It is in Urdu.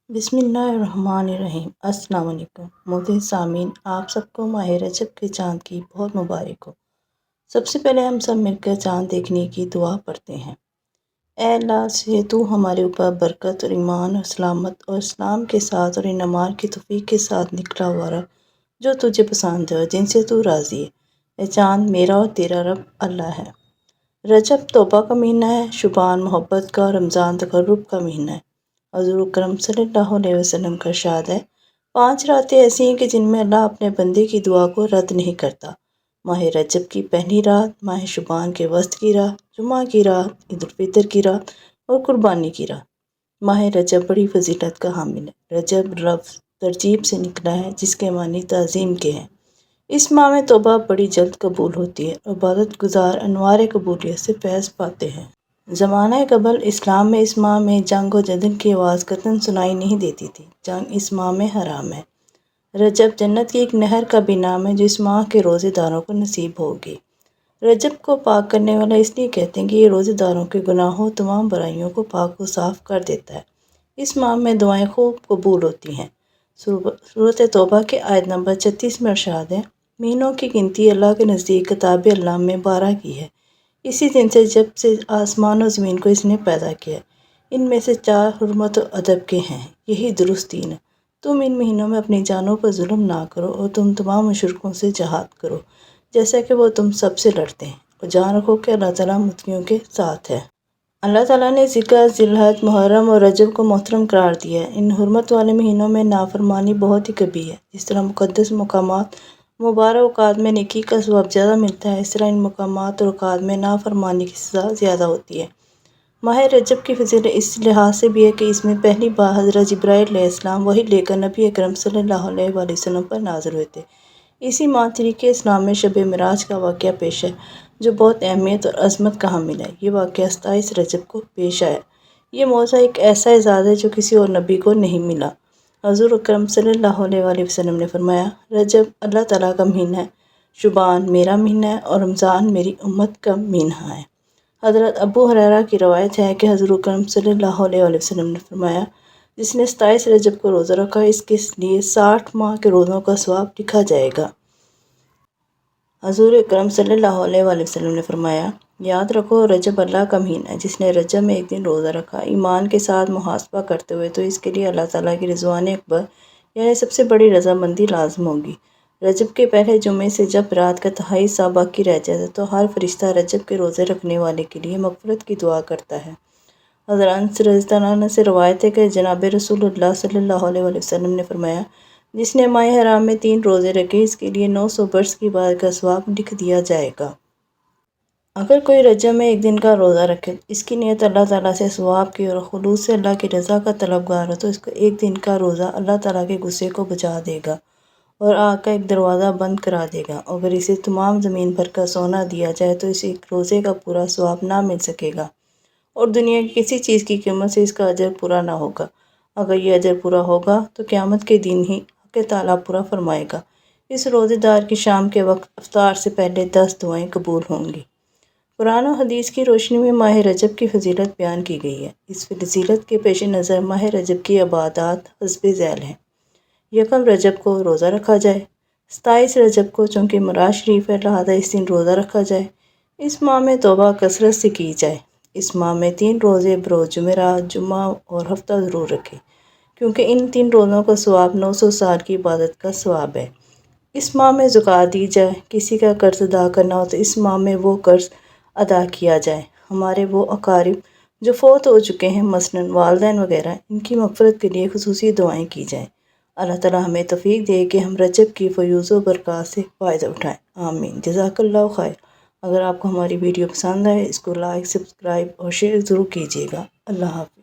بسم اللہ الرحمن الرحیم۔ السلام علیکم محترم سامعین، آپ سب کو ماہ رجب کے چاند کی بہت مبارک ہو۔ سب سے پہلے ہم سب مل کر چاند دیکھنے کی دعا پڑھتے ہیں۔ اے اللہ سے تو ہمارے اوپر برکت اور ایمان اور سلامت اور اسلام کے ساتھ اور انعمار کی توفیق کے ساتھ نکلا ہوا رب جو تجھے پسند ہے اور جن سے تو راضی ہے۔ اے چاند میرا اور تیرا رب اللہ ہے۔ رجب توبہ کا مہینہ ہے، شعبان محبت کا اور رمضان تقرب کا مہینہ ہے۔ حضور اکرم صلی اللہ علیہ وسلم کا ارشاد ہے، 5 راتیں ایسی ہیں کہ جن میں اللہ اپنے بندے کی دعا کو رد نہیں کرتا۔ ماہ رجب کی پہلی رات، ماہ شعبان کے وسط کی رات، جمعہ کی رات، عید الفطر کی رات اور قربانی کی رات۔ ماہ رجب بڑی فضیلت کا حامل ہے۔ رجب لفظ ترجیب سے نکلا ہے جس کے معنی تعظیم کے ہیں۔ اس ماہ میں توبہ بڑی جلد قبول ہوتی ہے اور عبادت گزار انوار قبولیت سے فیض پاتے ہیں۔ زمانہ قبل اسلام میں اس ماہ میں جنگ و جدل کی آواز قطعاً سنائی نہیں دیتی تھی۔ جنگ اس ماہ میں حرام ہے۔ رجب جنت کی ایک نہر کا بھی نام ہے جو اس ماہ کے روزے داروں کو نصیب ہوگی۔ رجب کو پاک کرنے والا اس لیے کہتے ہیں کہ یہ روزے داروں کے گناہوں تمام برائیوں کو پاک و صاف کر دیتا ہے۔ اس ماہ میں دعائیں خوب قبول ہوتی ہیں۔ سورۃ توبہ کے آیت نمبر 36 میں ارشاد ہے، مہینوں کی گنتی اللہ کے نزدیک کتاب اللہ میں 12 کی ہے، اسی دن سے جب سے آسمان و زمین کو اس نے پیدا کیا۔ ان میں سے 4 حرمت و ادب کے ہیں، یہی درست دین ہے۔ تم ان مہینوں میں اپنی جانوں پر ظلم نہ کرو اور تم تمام مشرکوں سے جہاد کرو جیسا کہ وہ تم سب سے لڑتے ہیں، اور جان رکھو کہ اللہ تعالیٰ متقیوں کے ساتھ ہے۔ اللہ تعالیٰ نے ذی القعدہ، ذی الحجہ، محرم اور رجب کو محترم قرار دیا ہے۔ ان حرمت والے مہینوں میں نافرمانی بہت ہی کبھی ہے۔ جس طرح مقدس مقامات مبارک اوقات میں نیکی کا ثواب زیادہ ملتا ہے، اس طرح ان مقامات اور اوقات میں نافرمانی کی سزا زیادہ ہوتی ہے۔ ماہ رجب کی فضیلت اس لحاظ سے بھی ہے کہ اس میں پہلی بار حضرت جبرائیل علیہ السلام وحی لے کر نبی اکرم صلی اللہ علیہ وآلہ وسلم پر نازل ہوئے تھے۔ اسی ماہ تاریخ اسلام میں شب معراج کا واقعہ پیش ہے جو بہت اہمیت اور عظمت کا حامل ہے۔ یہ واقعہ 27 رجب کو پیش آیا۔ یہ معجزہ ایک ایسا اعزاز ہے جو کسی اور نبی کو نہیں ملا۔ حضور اکرم صلی اللہ علیہ وآلہ وسلم نے فرمایا، رجب اللہ تعالیٰ کا مہینہ ہے، شعبان میرا مہینہ ہے اور رمضان میری امت کا مہینہ ہے۔ حضرت ابو ہریرہ کی روایت ہے کہ حضور اکرم صلی اللہ علیہ وآلہ وسلم نے فرمایا، جس نے 27 رجب کو روزہ رکھا اس کے لیے 60 ماہ کے روزوں کا ثواب لکھا جائے گا۔ حضور اکرم صلی اللہ علیہ وآلہ وسلم نے فرمایا، یاد رکھو رجب اللہ کا مہینہ ہے، جس نے رجب میں ایک دن روزہ رکھا ایمان کے ساتھ محاسبہ کرتے ہوئے تو اس کے لیے اللہ تعالیٰ کی رضوان اکبر یعنی سب سے بڑی رضامندی لازم ہوگی۔ رجب کے پہلے جمعے سے جب رات کا تہائی حصہ باقی رہ جاتا ہے تو ہر فرشتہ رجب کے روزے رکھنے والے کے لیے مغفرت کی دعا کرتا ہے۔ حضرت انس رضی اللہ عنہ سے روایت ہے کہ جناب رسول اللہ صلی اللہ علیہ وآلہ وسلم نے فرمایا، جس نے ماہ حرام میں 3 روزے رکھے اس کے لیے 900 برس کی عبادت کا ثواب لکھ دیا جائے گا۔ اگر کوئی رجب میں ایک دن کا روزہ رکھے، اس کی نیت اللہ تعالیٰ سے ثواب کی اور خلوص سے اللہ کی رضا کا طلبگار ہو تو اس کا ایک دن کا روزہ اللہ تعالیٰ کے غصے کو بچا دے گا اور آگ کا ایک دروازہ بند کرا دے گا۔ اگر اسے تمام زمین بھر کا سونا دیا جائے تو اسے ایک روزے کا پورا ثواب نہ مل سکے گا اور دنیا کی کسی چیز کی قیمت سے اس کا اجر پورا نہ ہوگا۔ اگر یہ اجر پورا ہوگا تو قیامت کے دن ہی حق تعالیٰ پورا فرمائے گا۔ اس روزے دار کی شام کے وقت افطار سے پہلے 10 دعائیں قبول ہوں گی۔ قرآن و حدیث کی روشنی میں ماہ رجب کی فضیلت بیان کی گئی ہے۔ اس فضیلت کے پیش نظر ماہ رجب کی عبادات حسب ذیل ہیں۔ 1 رجب کو روزہ رکھا جائے، 27 رجب کو چونکہ معراج شریف ہے لہٰذا اس دن روزہ رکھا جائے۔ اس ماہ میں توبہ کثرت سے کی جائے۔ اس ماہ میں 3 روزے بروز جمعرات، جمعہ اور ہفتہ ضرور رکھیں کیونکہ ان 3 روزوں کا ثواب 900 سال کی عبادت کا ثواب ہے۔ اس ماہ میں زکوٰۃ دی جائے۔ کسی کا قرض ادا کرنا ہو تو اس ماہ میں وہ قرض ادا کیا جائے۔ ہمارے وہ اقارب جو فوت ہو چکے ہیں مثلاً والدین وغیرہ، ان کی مغفرت کے لیے خصوصی دعائیں کی جائیں۔ اللہ تعالیٰ ہمیں توفیق دے کہ ہم رجب کی فیوز و برکات سے فائدہ اٹھائیں، آمین۔ جزاک اللہ خیر۔ اگر آپ کو ہماری ویڈیو پسند آئے اس کو لائک، سبسکرائب اور شیئر ضرور کیجیے گا۔ اللہ حافظ۔